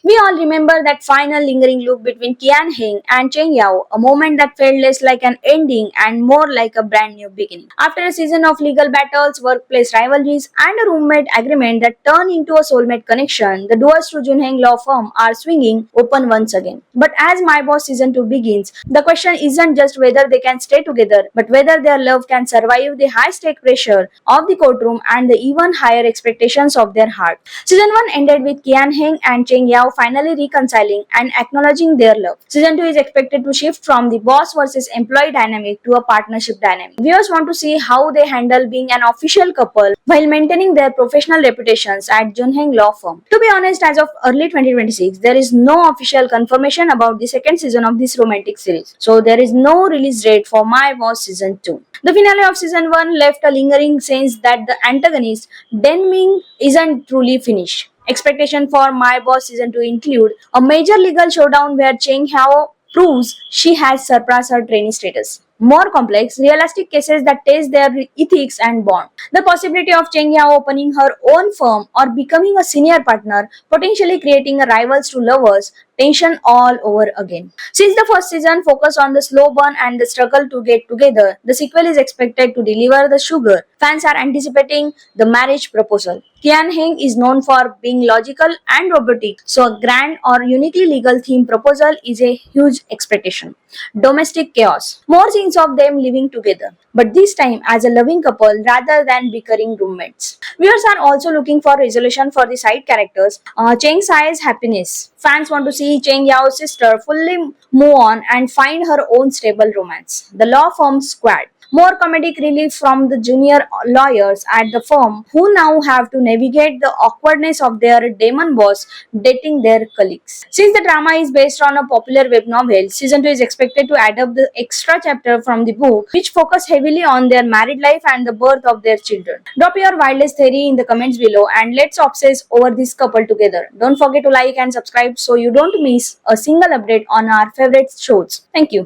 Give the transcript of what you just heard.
We all remember that final lingering look between Kian Heng and Cheng Yao, a moment that felt less like an ending and more like a brand new beginning. After a season of legal battles, workplace rivalries, and a roommate agreement that turned into a soulmate connection, the doors to Junheng law firm are swinging open once again. But as My Boss season 2 begins, the question isn't just whether they can stay together, but whether their love can survive the high stake pressure of the courtroom and the even higher expectations of their heart. Season 1 ended with Kian Heng and Cheng Yao finally reconciling and acknowledging their love. Season 2 is expected to shift from the boss versus employee dynamic to a partnership dynamic. Viewers want to see how they handle being an official couple while maintaining their professional reputations at Junheng Law Firm. To be honest, as of early 2026, there is no official confirmation about the second season of this romantic series. So there is no release date for My Boss Season 2. The finale of season 1 left a lingering sense that the antagonist, Den Ming, isn't truly finished. Expectation for My Boss season 2 include a major legal showdown where Cheng Hao proves she has surpassed her trainee status. More complex, realistic cases that test their ethics and bond. The possibility of Cheng Yao opening her own firm or becoming a senior partner, potentially creating a rivals to lovers, tension all over again. Since the first season focused on the slow burn and the struggle to get together, the sequel is expected to deliver the sugar. Fans are anticipating the marriage proposal. Kian Heng is known for being logical and robotic, so a grand or uniquely legal theme proposal is a huge expectation. Domestic chaos. More scenes of them living together, but this time as a loving couple rather than bickering roommates. Viewers are also looking for resolution for the side characters. Cheng Sai's happiness. Fans want to see Cheng Yao's sister fully move on and find her own stable romance. The law firm squad. More comedic relief from the junior lawyers at the firm who now have to navigate the awkwardness of their demon boss dating their colleagues. Since the drama is based on a popular web novel, season 2 is expected to adapt the extra chapter from the book, which focus heavily on their married life and the birth of their children. Drop your wildest theory in the comments below and let's obsess over this couple together. Don't forget to like and subscribe so you don't miss a single update on our favorite shows. Thank you.